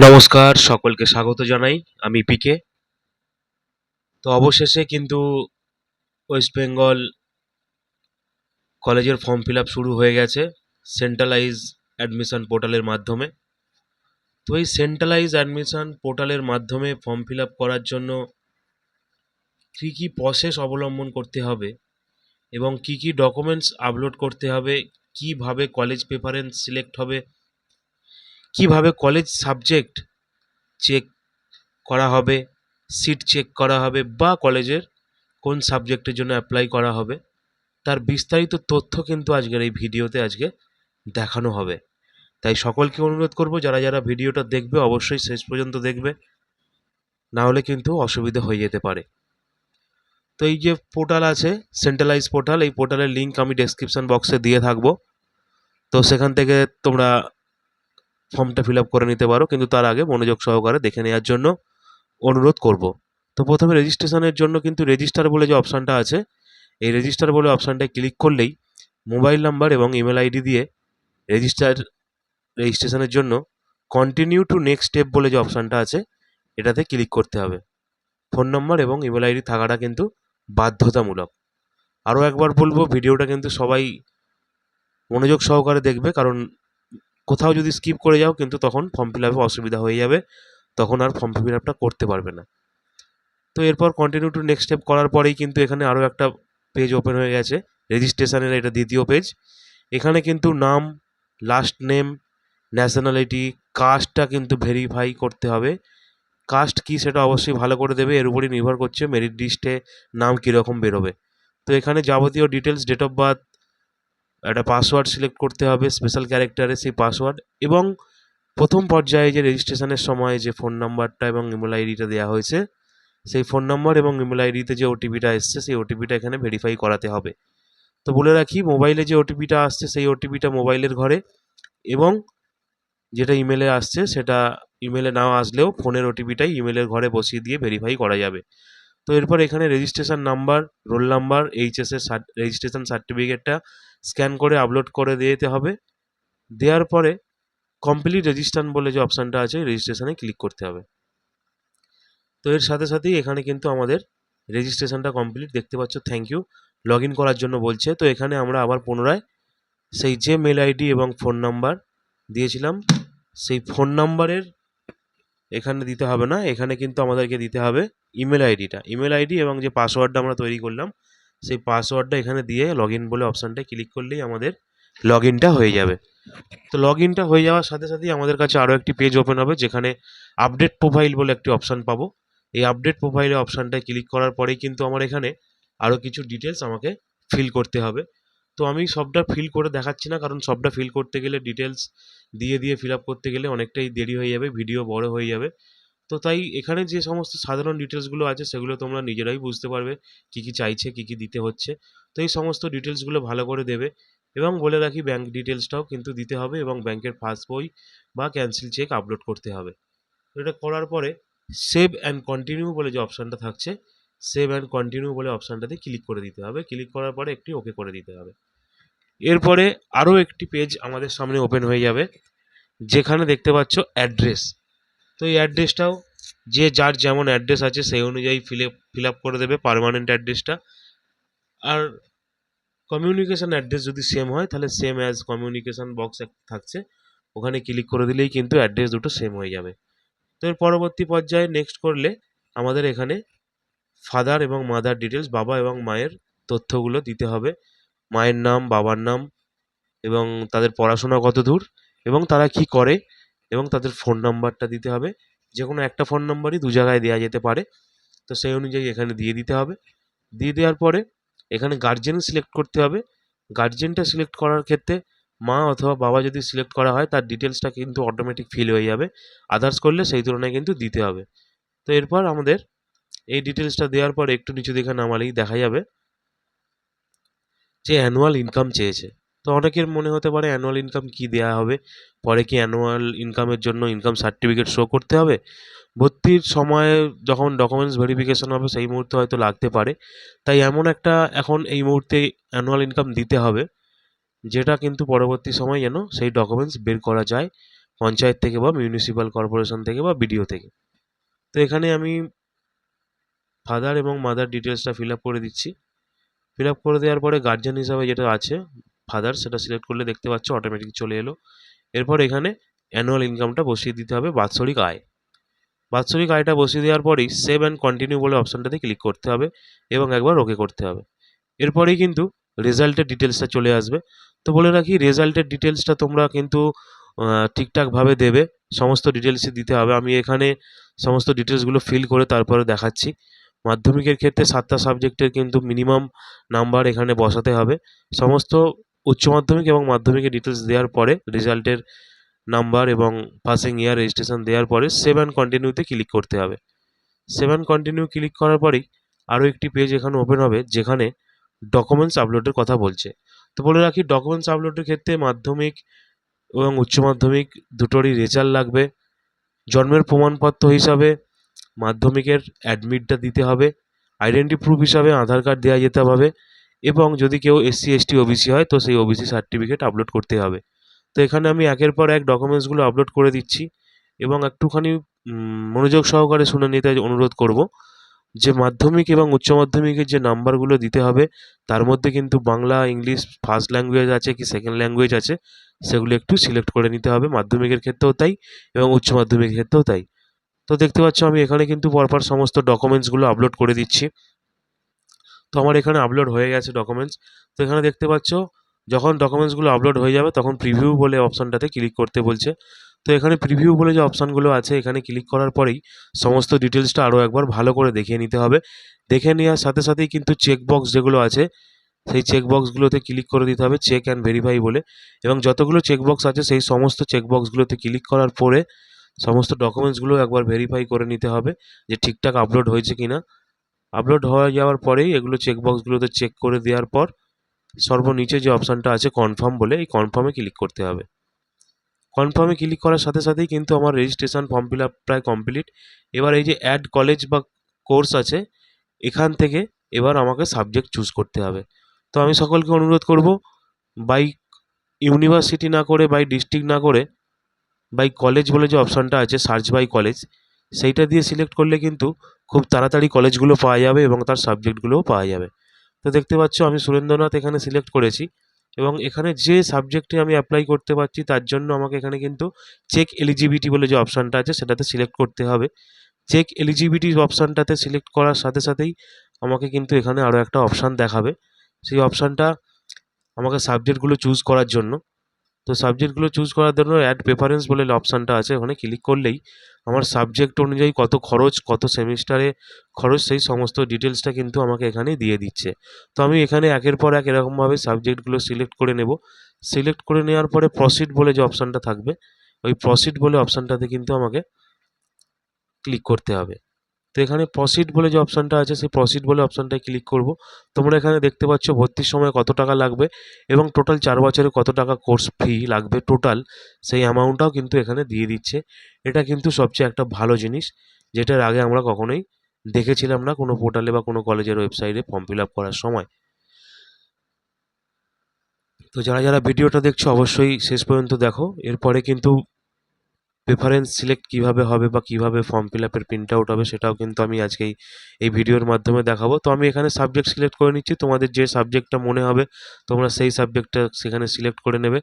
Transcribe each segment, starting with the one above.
নমস্কার, সকলকে স্বাগত জানাই। আমি পিকে। তো অবশেষে কিন্তু ওয়েস্ট বেঙ্গল কলেজের ফর্ম ফিল আপ শুরু হয়ে গেছে সেন্ট্রালাইজ অ্যাডমিশন পোর্টালের মাধ্যমে। তো এই সেন্ট্রালাইজ অ্যাডমিশন পোর্টালের মাধ্যমে ফর্ম ফিল আপ করার জন্য কী কী প্রসেস অবলম্বন করতে হবে এবং কী কী ডকুমেন্টস আপলোড করতে হবে, কীভাবে কলেজ প্রেফারেন্স সিলেক্ট হবে, কীভাবে কলেজ সাবজেক্ট চেক করা হবে, সিট চেক করা হবে বা কলেজের কোন সাবজেক্টের জন্য অ্যাপ্লাই করা হবে, তার বিস্তারিত তথ্য কিন্তু আজকের এই ভিডিওতে দেখানো হবে। তাই সকলকে অনুরোধ করব, যারা যারা ভিডিওটা দেখবে অবশ্যই শেষ পর্যন্ত দেখবে, না হলে কিন্তু অসুবিধা হয়ে যেতে পারে। তো এই যে পোর্টাল আছে সেন্ট্রালাইজ পোর্টাল, এই পোর্টালের লিঙ্ক আমি ডেসক্রিপশন বক্সে দিয়ে থাকবো। তো সেখান থেকে তোমরা ফর্মটা ফিল আপ করে নিতে পারো, কিন্তু তার আগে মনোযোগ সহকারে দেখে নেওয়ার জন্য অনুরোধ করব। তো প্রথমে রেজিস্ট্রেশনের জন্য কিন্তু রেজিস্টার বলে যে অপশানটা আছে, এই রেজিস্টার বলে অপশানটায় ক্লিক করলেই মোবাইল নাম্বার এবং ইমেল আইডি দিয়ে রেজিস্ট্রেশনের জন্য কন্টিনিউ টু নেক্সট স্টেপ বলে যে অপশানটা আছে এটাতে ক্লিক করতে হবে। ফোন নম্বর এবং ইমেল আইডি থাকাটা কিন্তু বাধ্যতামূলক। আরও একবার বলবো, ভিডিওটা কিন্তু সবাই মনোযোগ সহকারে দেখবে, কারণ কোথাও যদি স্কিপ করে যাও কিন্তু তখন ফর্ম ফিল আপে অসুবিধা হয়ে যাবে, তখন আর ফর্ম ফিল আপটা করতে পারবে না। তো এরপর কন্টিনিউ টু নেক্সট স্টেপ করার পরেই কিন্তু এখানে আরও একটা পেজ ওপেন হয়ে গেছে রেজিস্ট্রেশনের, এটা দ্বিতীয় পেজ। এখানে কিন্তু নাম, লাস্ট নেম, ন্যাশনালিটি, কাস্টটা কিন্তু ভেরিফাই করতে হবে। কাস্ট কী সেটা অবশ্যই ভালো করে দেবে, এর উপরই নির্ভর করছে মেরিট লিস্টে নাম কীরকম বেরোবে। তো এখানে যাবতীয় ডিটেলস, ডেট অফ বার্থ, একটা পাসওয়ার্ড সিলেক্ট করতে হবে স্পেশাল ক্যারেক্টারে, সেই পাসওয়ার্ড এবং প্রথম পর্যায়ে যে রেজিস্ট্রেশনের সময় যে ফোন নাম্বারটা এবং ইমেল আইডিটা দেওয়া হয়েছে, সেই ফোন নাম্বার এবং ইমেল আইডিতে যে ওটিপিটা এসছে সেই ওটিপিটা এখানে ভেরিফাই করাতে হবে। তো বলে রাখি, মোবাইলে যে ওটিপিটা আসছে সেই ওটিপিটা মোবাইলের ঘরে, এবং যেটা ইমেলে আসছে সেটা ইমেলে না আসলেও ফোনের ওটিপিটাই ইমেলের ঘরে বসিয়ে দিয়ে ভেরিফাই করা যাবে। তো এরপর এখানে রেজিস্ট্রেশন নাম্বার, রোল নাম্বার, এইচএসের রেজিস্ট্রেশন সার্টিফিকেটটা স্ক্যান করে আপলোড করে দিতে হবে। দেওয়ার পরে কমপ্লিট রেজিস্ট্রেশন বলে যে অপশানটা আছে রেজিস্ট্রেশনে ক্লিক করতে হবে। তো এর সাথে সাথেই এখানে কিন্তু আমাদের রেজিস্ট্রেশনটা কমপ্লিট, দেখতে পাচ্ছ থ্যাংক ইউ, লগ ইন করার জন্য বলছে। তো এখানে আমরা আবার পুনরায় সেই যে মেল আইডি এবং ফোন নাম্বার দিয়েছিলাম সেই ফোন নাম্বারের এখানে দিতে হবে না, এখানে কিন্তু আমাদেরকে দিতে হবে ইমেল আইডিটা, ইমেল আইডি এবং যে পাসওয়ার্ডটা আমরা তৈরি করলাম সেই পাসওয়ার্ডটা এখানে দিয়ে লগ ইন বলে অপশানটায় ক্লিক করলেই আমাদের লগ ইনটা হয়ে যাবে। তো লগ ইনটা হয়ে যাওয়ার সাথে সাথেই আমাদের কাছে আরও একটি পেজ ওপেন হবে, যেখানে আপডেট প্রোফাইল বলে একটি অপশান পাবো। এই আপডেট প্রোফাইলের অপশানটায় ক্লিক করার পরেই কিন্তু আমার এখানে আরও কিছু ডিটেলস আমাকে ফিল করতে হবে। তো আমি সবটা ফিল করে দেখাচ্ছি না, কারণ সবটা ফিল করতে গেলে ডিটেলস দিয়ে দিয়ে ফিল আপ করতে গেলে অনেকটাই দেরি হয়ে যাবে, ভিডিও বড় হয়ে যাবে। তো তাই এখানে যে সমস্ত সাধারণ ডিটেলসগুলো আছে সেগুলো তোমরা নিজেরাই বুঝতে পারবে কী কী চাইছে, কী কী দিতে হচ্ছে। তো এই সমস্ত ডিটেলসগুলো ভালো করে দেবে, এবং বলে রাখি ব্যাঙ্ক ডিটেলসটাও কিন্তু দিতে হবে, এবং ব্যাংকের পাসবই বা ক্যান্সেল চেক আপলোড করতে হবে। তো এটা করার পরে সেভ অ্যান্ড কন্টিনিউ বলে যে অপশানটা থাকছে, সেভ অ্যান্ড কন্টিনিউ বলে অপশানটাতে ক্লিক করে দিতে হবে। ক্লিক করার পরে একটি ওকে করে দিতে হবে। এরপরে আরও একটি পেজ আমাদের সামনে ওপেন হয়ে যাবে, যেখানে দেখতে পাচ্ছ অ্যাড্রেস। তো এই অ্যাড্রেসটাও যে যার যেমন অ্যাড্রেস আছে সেই অনুযায়ী ফিল আপ করে দেবে পার্মানেন্ট অ্যাড্রেসটা। আর কমিউনিকেশান অ্যাড্রেস যদি সেম হয় তাহলে সেম অ্যাজ কমিউনিকেশান বক্স থাকছে, ওখানে ক্লিক করে দিলেই কিন্তু অ্যাড্রেস দুটো সেম হয়ে যাবে। তো এর পরবর্তী পর্যায়ে নেক্সট করলে আমাদের এখানে ফাদার এবং মাদার ডিটেলস, বাবা এবং মায়ের তথ্যগুলো দিতে হবে। মায়ের নাম, বাবার নাম, এবং তাদের পড়াশোনা কত দূর এবং তারা কি করে, এবং তাদের ফোন নাম্বারটা দিতে হবে। যে কোনো একটা ফোন নাম্বারই দু জায়গায় দেওয়া যেতে পারে, তো সেই অনুযায়ী এখানে দিয়ে দিতে হবে। দিয়ে দেওয়ার পরে এখানে গার্জেন সিলেক্ট করতে হবে। গার্জেনটা সিলেক্ট করার ক্ষেত্রে মা অথবা বাবা যদি সিলেক্ট করা হয় তার ডিটেলসটা কিন্তু অটোমেটিক ফিল হয়ে যাবে, আদার্স করলে সেই তুলনায় কিন্তু দিতে হবে। তো এরপর আমাদের এই ডিটেলসটা দেওয়ার পর একটু নিচু দিকে নামালেই দেখা যাবে যে অ্যানুয়াল ইনকাম চেয়েছে। তো অনেকের মনে হতে পারে অ্যানুয়াল ইনকাম কী দেওয়া হবে, পরে কি অ্যানুয়াল ইনকামের জন্য ইনকাম সার্টিফিকেট শো করতে হবে? ভর্তির সময়ে যখন ডকুমেন্টস ভেরিফিকেশন হবে সেই মুহূর্তে হয়তো লাগতে পারে, তাই এমন একটা এখন এই মুহূর্তে অ্যানুয়াল ইনকাম দিতে হবে যেটা কিন্তু পরবর্তী সময় যেন সেই ডকুমেন্টস বের করা যায় পঞ্চায়েত থেকে বা মিউনিসিপ্যাল কর্পোরেশন থেকে বা বিডিও থেকে। তো এখানে আমি ফাদার এবং মাদার ডিটেলসটা ফিল আপ করে দিচ্ছি। ফিল আপ করে দেওয়ার পরে গার্জিয়ান হিসাবে যেটা আছে ফাদার, সেটা সিলেক্ট করলে দেখতে পাচ্ছ অটোমেটিক চলে এলো। এরপর এখানে অ্যানুয়াল ইনকামটা বসিয়ে দিতে হবে, বাৎসরিক আয়। বাৎসরিক আয়টা বসিয়ে দেওয়ার পরেই সেভ অ্যান্ড কন্টিনিউ বলে অপশানটাতে ক্লিক করতে হবে এবং একবার ওকে করতে হবে। এরপরেই কিন্তু রেজাল্টের ডিটেলসটা চলে আসবে। তো বলে রাখি, রেজাল্টের ডিটেলসটা তোমরা কিন্তু ঠিকঠাকভাবে দেবে, সমস্ত ডিটেলসই দিতে হবে। আমি এখানে সমস্ত ডিটেলসগুলো ফিল করে তারপরে দেখাচ্ছি। মাধ্যমিকের ক্ষেত্রে 7টা সাবজেক্টের কিন্তু মিনিমাম নাম্বার এখানে বসাতে হবে। সমস্ত উচ্চ মাধ্যমিক এবং মাধ্যমিকের ডিটেলস দেওয়ার পরে রেজাল্টের নাম্বার এবং পাসিং ইয়ার রেজিস্ট্রেশন দেওয়ার পরে সেভ অ্যান্ড কন্টিনিউতে ক্লিক করতে হবে। সেভ অ্যান্ড কন্টিনিউ ক্লিক করার পরেই আরও একটি পেজ এখানে ওপেন হবে, যেখানে ডকুমেন্টস আপলোডের কথা বলছে। তো বলে রাখি, ডকুমেন্টস আপলোডের ক্ষেত্রে মাধ্যমিক এবং উচ্চ মাধ্যমিক দুটোরই রেজাল্ট লাগবে। জন্মের প্রমাণপত্র হিসাবে মাধ্যমিকের অ্যাডমিটটা দিতে হবে। আইডেন্টি প্রুফ হিসাবে আধার কার্ড দেওয়া যেতে হবে এবং যদি কেউ এসসি এসটি ওবিসি হয় তো সেই ওবিসি সার্টিফিকেট আপলোড করতে হবে। তো এখানে আমি একের পর এক ডকুমেন্টসগুলো আপলোড করে দিচ্ছি এবং একটুখানি মনোযোগ সহকারে শুনে নিতে অনুরোধ করব যে মাধ্যমিক এবং উচ্চ মাধ্যমিকের যে নাম্বারগুলো দিতে হবে তার মধ্যে কিন্তু বাংলা, ইংলিশ ফার্স্ট ল্যাঙ্গুয়েজ আছে কি সেকেন্ড ল্যাঙ্গুয়েজ আছে, সেগুলো একটু সিলেক্ট করে নিতে হবে। মাধ্যমিকের ক্ষেত্রেও তাই এবং উচ্চ মাধ্যমিকের ক্ষেত্রেও তাই। তো দেখতে পাচ্ছ আমি এখানে কিন্তু পরপর সমস্ত ডকুমেন্টসগুলো আপলোড করে দিচ্ছি। তো আমার এখানে আপলোড হয়ে গেছে ডকুমেন্টস। তো এখানে দেখতে পাচ্ছ যখন ডকুমেন্টসগুলো আপলোড হয়ে যাবে তখন প্রিভিউ বলে অপশানটাতে ক্লিক করতে বলছে। তো এখানে প্রিভিউ বলে যে অপশানগুলো আছে এখানে ক্লিক করার পরেই সমস্ত ডিটেলসটা আরও একবার ভালো করে দেখিয়ে নিতে হবে। দেখে নেওয়ার সাথে সাথেই কিন্তু চেকবক্স যেগুলো আছে সেই চেকবক্সগুলোতে ক্লিক করে দিতে হবে, চেক অ্যান্ড ভেরিফাই বলে। এবং যতগুলো চেকবক্স আছে সেই সমস্ত চেকবক্সগুলোতে ক্লিক করার পরে সমস্ত ডকুমেন্টসগুলো একবার ভেরিফাই করে নিতে হবে যে ঠিকঠাক আপলোড হয়েছে কিনা। আপলোড হয়ে যাওয়ার পরেই এগুলো চেকবক্সগুলোতে চেক করে দেওয়ার পর সর্বনিচে যে অপশানটা আছে কনফার্ম বলে, এই কনফার্মে ক্লিক করতে হবে। কনফার্মে ক্লিক করার সাথে সাথেই কিন্তু আমার রেজিস্ট্রেশন ফর্ম ফিল আপ প্রায় কমপ্লিট। এবার এই যে অ্যাড কলেজ বা কোর্স আছে এখান থেকে এবার আমাকে সাবজেক্ট চুজ করতে হবে। তো আমি সকলকে অনুরোধ করব, বাই ইউনিভার্সিটি না করে, বাই ডিস্ট্রিক্ট না করে, বাই কলেজ বলে যে অপশানটা আছে সার্চ বাই কলেজ, সেইটা দিয়ে সিলেক্ট করলে কিন্তু খুব তাড়াতাড়ি কলেজগুলো পাওয়া যাবে এবং তার সাবজেক্টগুলোও পাওয়া যাবে। তো দেখতে পাচ্ছ আমি সুরেন্দ্রনাথ এখানে সিলেক্ট করেছি এবং এখানে যে সাবজেক্টে আমি অ্যাপ্লাই করতে পারছি তার জন্য আমাকে এখানে কিন্তু চেক এলিজিবিলিটি বলে যে অপশানটা আছে সেটাতে সিলেক্ট করতে হবে। চেক এলিজিবিলিটি অপশানটাতে সিলেক্ট করার সাথে সাথেই আমাকে কিন্তু এখানে আরও একটা অপশান দেখাবে, সেই অপশানটা আমাকে সাবজেক্টগুলো চুজ করার জন্য। তো সাবজেক্টগুলো চুজ করার জন্য অ্যাড প্রেফারেন্স বলে অপশানটা আছে, ওখানে ক্লিক করলেই আমার সাবজেক্ট অনুযায়ী কত খরচ, কত সেমিস্টারে খরচ, সেই সমস্ত ডিটেলসটা কিন্তু আমাকে এখানে দিয়ে দিচ্ছে। তো আমি এখানে একের পর এক এরকমভাবে সাবজেক্টগুলো সিলেক্ট করে নেব। সিলেক্ট করে নেওয়ার পরে প্রসিড বলে যে অপশানটা থাকবে ওই প্রসিড বলে অপশানটাতে কিন্তু আমাকে ক্লিক করতে হবে। তো এখানে প্রসিড বলে যে অপশানটা আছে সেই প্রসিড বলে অপশানটায় ক্লিক করব। তোমরা এখানে দেখতে পাচ্ছ ভর্তির সময় কত টাকা লাগবে এবং টোটাল 4 বছরে কত টাকা কোর্স ফি লাগবে টোটাল, সেই অ্যামাউন্টটাও কিন্তু এখানে দিয়ে দিচ্ছে। এটা কিন্তু সবচেয়ে একটা ভালো জিনিস, যেটার আগে আমরা কখনোই দেখেছিলাম না কোনো পোর্টালে বা কোনো কলেজের ওয়েবসাইটে ফর্ম ফিল আপ করার সময়। তো যারা যারা ভিডিওটা দেখছো অবশ্যই শেষ পর্যন্ত দেখো। এরপরে কিন্তু প্রেফারেন্স সিলেক্ট কীভাবে হবে বা কীভাবে ফর্ম ফিল আপের প্রিন্ট আউট হবে সেটাও কিন্তু আমি আজকেই এই ভিডিওর মাধ্যমে দেখাবো। তো আমি এখানে সাবজেক্ট সিলেক্ট করে নিচ্ছি, তোমাদের যে সাবজেক্টটা মনে হবে তোমরা সেই সাবজেক্টটা সেখানে সিলেক্ট করে নেবে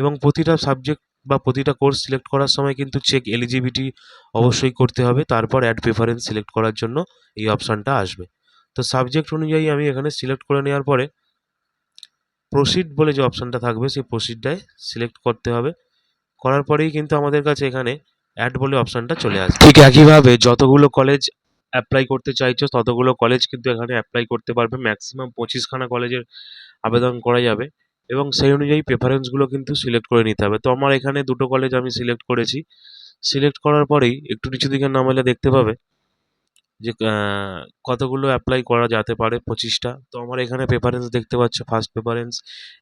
এবং প্রতিটা সাবজেক্ট বা প্রতিটা কোর্স সিলেক্ট করার সময় কিন্তু চেক এলিজিবিলিটি অবশ্যই করতে হবে, তারপর অ্যাড প্রেফারেন্স সিলেক্ট করার জন্য এই অপশানটা আসবে। তো সাবজেক্ট অনুযায়ী আমি এখানে সিলেক্ট করে নেওয়ার পরে প্রসিড বলে যে অপশানটা থাকবে সেই প্রসিডটায় সিলেক্ট করতে হবে। করার পরেই কিন্তু আমাদের কাছে এখানে অ্যাড বলে অপশানটা চলে আসবে। ঠিক একইভাবে যতগুলো কলেজ অ্যাপ্লাই করতে চাইছো ততগুলো কলেজ কিন্তু এখানে অ্যাপ্লাই করতে পারবে। ম্যাক্সিমাম 25খানা কলেজের আবেদন করা যাবে এবং সেই অনুযায়ী প্রেফারেন্সগুলো কিন্তু সিলেক্ট করে নিতে হবে। তো আমার এখানে দুটো কলেজ আমি সিলেক্ট করেছি। সিলেক্ট করার পরেই একটু নিচু দিকে নামালে দেখতে পাবে যে কতগুলো অ্যাপ্লাই করা যেতে পারে, 25টা। তো আমার এখানে প্রেফারেন্স দেখতে পাচ্ছ, ফার্স্ট প্রেফারেন্স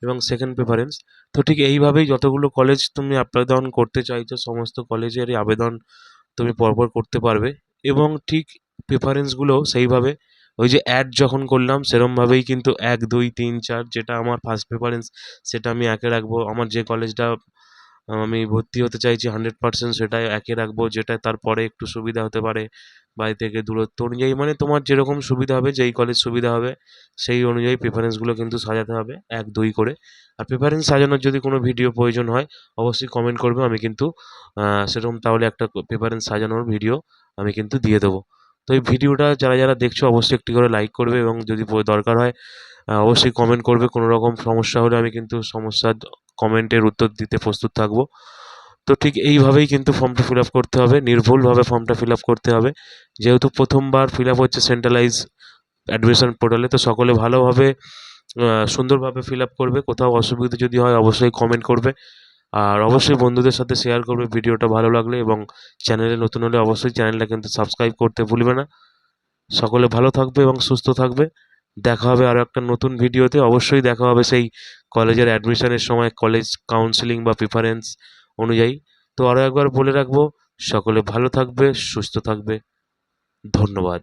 এবং সেকেন্ড প্রেফারেন্স। তো ঠিক এইভাবেই যতগুলো কলেজ তুমি আবেদন করতে চাইছো সমস্ত কলেজেরই আবেদন তুমি পরপর করতে পারবে এবং ঠিক প্রেফারেন্সগুলো সেইভাবে ওই যে অ্যাড যখন করলাম সেরমভাবেই কিন্তু 1, 2, 3, 4 যেটা আমার ফার্স্ট প্রেফারেন্স সেটা আমি একে রাখবো। আমার যে কলেজটা আমি ভর্তি হতে চাইছি 100% সেটাই একে রাখবো, যেটা তারপরে একটু সুবিধা হতে পারে বাড়ি থেকে দূরত্ব অনুযায়ী, মানে তোমার যেরকম সুবিধা হবে, যেই কলেজ সুবিধা হবে সেই অনুযায়ী প্রেফারেন্সগুলো কিন্তু সাজাতে হবে 1-2 করে। আর প্রেফারেন্স সাজানোর যদি কোনো ভিডিও প্রয়োজন হয় অবশ্যই কমেন্ট করবে, আমি কিন্তু সেরকম তাহলে একটা প্রেফারেন্স সাজানোর ভিডিও আমি কিন্তু দিয়ে দেবো। তো এই ভিডিওটা যারা যারা দেখছো অবশ্যই একটি করে লাইক করবে, এবং যদি দরকার হয় অবশ্যই কমেন্ট করবে। কোনো রকম সমস্যা হলে আমি কিন্তু সমস্যার কমেন্টের উত্তর দিতে প্রস্তুত থাকবো। তো ঠিক এইভাবেই কিন্তু ফর্মটা ফিল আপ করতে হবে, নির্ভুলভাবে ফর্মটা ফিল আপ করতে হবে। যেহেতু প্রথমবার ফিল আপ হচ্ছে সেন্ট্রালাইজ অ্যাডমিশন পোর্টালে, তো সকলে ভালোভাবে সুন্দরভাবে ফিল আপ করবে। কোথাও অসুবিধা যদি হয় অবশ্যই কমেন্ট করবে, আর অবশ্যই বন্ধুদের সাথে শেয়ার করবে ভিডিওটা ভালো লাগলে, এবং চ্যানেলে নতুন হলে অবশ্যই চ্যানেলটা কিন্তু সাবস্ক্রাইব করতে ভুলবে না। সকলে ভালো থাকবে এবং সুস্থ থাকবে। দেখা হবে আরও একটা নতুন ভিডিওতে। অবশ্যই দেখা হবে সেই কলেজের অ্যাডমিশনের সময়, কলেজ কাউন্সেলিং বা প্রিফারেন্স অনুযায়ী। তো আরও একবার বলে রাখবো, সকলে ভালো থাকবে, সুস্থ থাকবে। ধন্যবাদ।